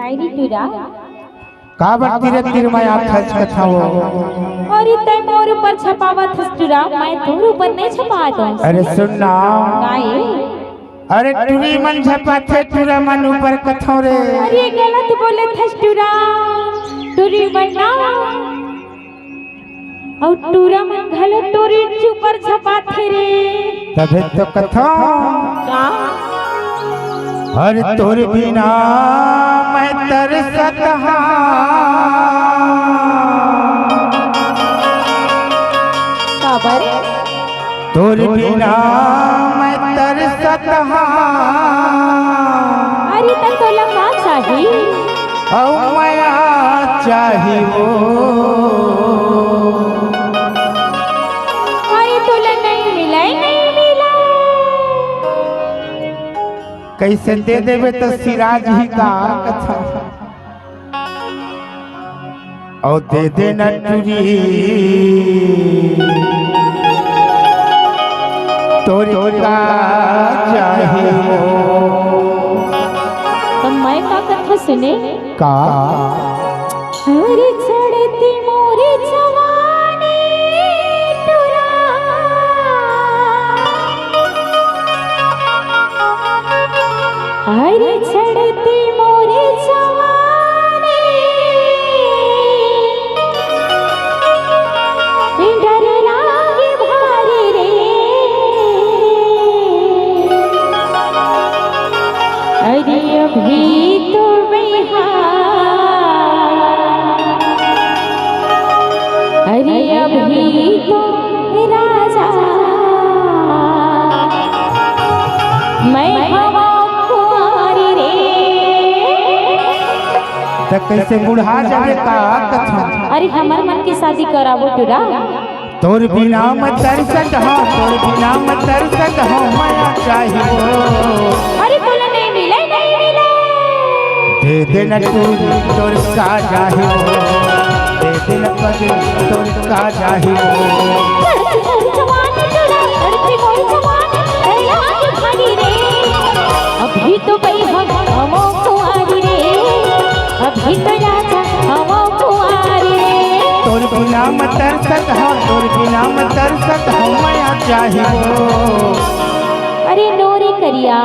Kairi टुरा काबर तीरे तीर मैं आप खर्च कथाओ अरे तय मोर ऊपर छपावत हस टुरा मैं तोर ऊपर नहीं छपात हूं। अरे सुनना काहे अरे टुरी मन छपा थे टुरा मन ऊपर कथाओ रे। अरे गलत बोले थस टुरा टुरी बनना और टुरा मन घलो टुरी ऊपर छपा थे रे तबे तो कथाओ का हर तोर बिना मैं तरसत हाँ काबर तोर बिना मैं तरसत हाँ अरे तन तो लगा चाही औ माया चाही वो अरे तुला नहीं मिला कैसे दे देवे तो सिराज ही का कथा और दे देना टुरी तोरी का चाहे वो तो मैं का कथा सुने का अरे चढ़ती मोरी जवानी टुरा अरे चढ़ती मोरी जवानी डर लागे भारी रे अरे अभी तो अरे अभी तो राजा मैं हवा कुंवारी रे तो कैसे बुढ़ा जावे का कथा अरे हमार मन की शादी करावो टुरा तोर बिना मत तरसत हाँ तोर बिना मत तरसत हाँ माया चाही वो अरे तोला नहीं मिला दे देना टुरी तोर का चाही वो दे देना पग तोर का चाही अभी तो हम कुंवारी रे अभी तो राजा हम कुंवारी रे तोर बिना मत तरसत हाँ तोर बिना मत तरसत हाँ माया चाही वो अरे नोरे करिया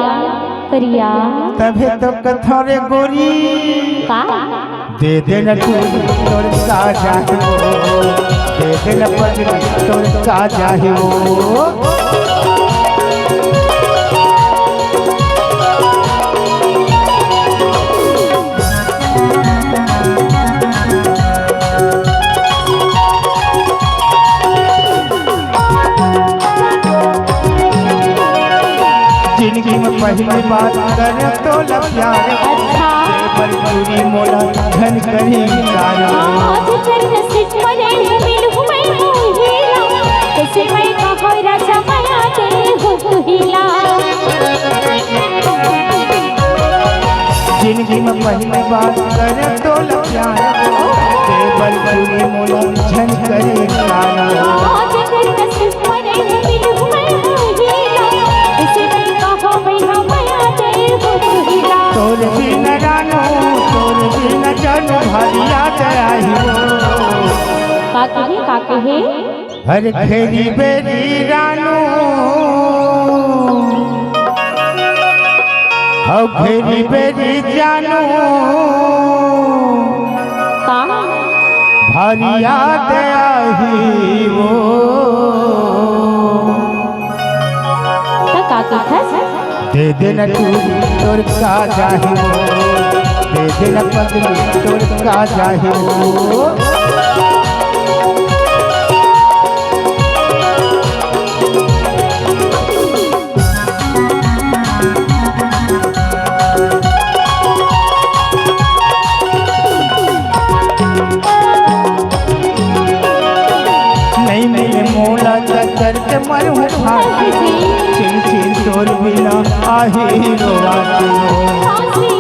करिया तबे तो कथा रे गोरी का दे देना टुरी तोर का चाही वो दे देना पग तोर का चाही वो जिंदगी में पहली बात कर तो लब प्यार अच्छा पर पूरी मोला धन करी गाना आज चरण सिच मरे मिलूं मैं हिला कैसे मैं कहो राजा माया दे हो हिला जिंदगी में पहली बात कर तो लब प्यार पर पूरी मोला धन करी गाना आज चरण सिच मरे मिलूं मैं हिला कैसे मैं कहो भैया माया दे हो हिला तोर बिन रानो तोर बिन जन भरिया आई का कहे हर खेरी बेरी रानो हौ खेरी बेरी जानो का भरिया आई वो का कथस दे देना टुरी तोर का चाही वो दे देना पगली तोर का चाही वो नहीं मिले मोला चक्कर के मरू भागी चिन चिन तोर बिना आही रोवाती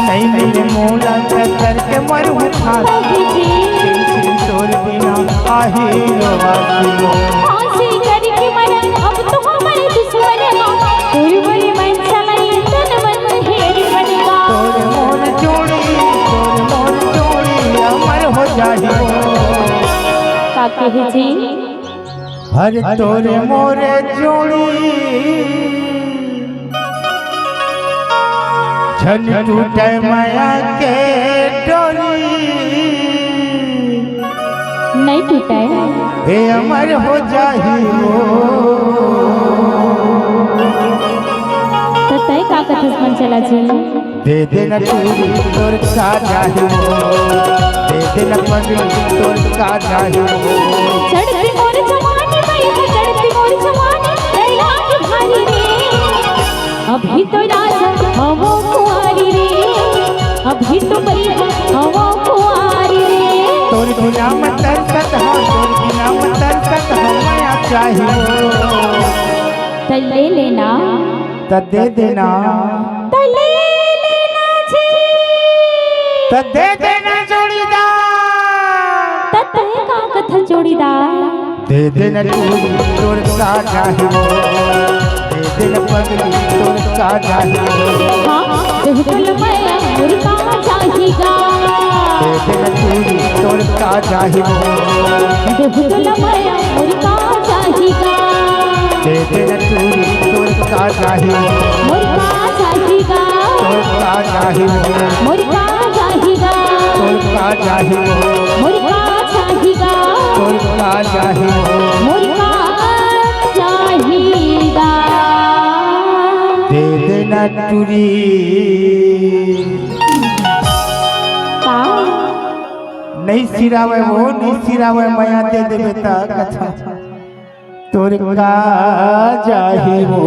नहीं मिले मोला चक्कर के मरू भागी चिन चिन तोर बिना आही वासियो फांसी करके मरा अब तो हमारे दुश्मन हो तोर बड़ी मन चलाई तन मन हेरी बनेगा तोर मोर जोड़ी अमर हो जाहियो का कहे जी हर तोरे मोरे जोड़ी छन टूटे माया के डोरी नहीं टूटा है हे अमर हो जाहियो तो तय का दुश्मन चला जी दे देना टूरी तोर का जाहियो दे देना पगली तोर का जाहियो चढ़ती मोर जवानी भाई है चढ़ती मोर जवानी लैला की भारी रे अभी तो राजा हवो कुंवारी रे अभी तो बड़ी हवो कुंवारी रे तोर बिना मत तरसत हो तोर बिना मत तरसत हो माया चाहिए तो ले लेना त दे देना तो ले लेना जी त दे देना जोड़ीदार तो तय का कथा जोड़ीदार दे देना टूरी तोर का चाहिए दे देना पगली तोर का चाहिए हाँ बिल्कुल मैं मुर्गा चाहिएगा दे देना टूरी तोर का चाहिए बिल्कुल मैं मुर्गा चाहिएगा दे देना टूरी तोर का चाहिए मुर्गा चाहिएगा तोर का चाहिए मुर्गा चाहिएगा तोर का चाहिए मुर्गा चाहिएगा तोर का चाहिए मुर्गा चाहिएगा दे देना टूरी का नहीं सिरावे वो नहीं सिरावे माया दे देवे ता कथा तोर का जाहि वो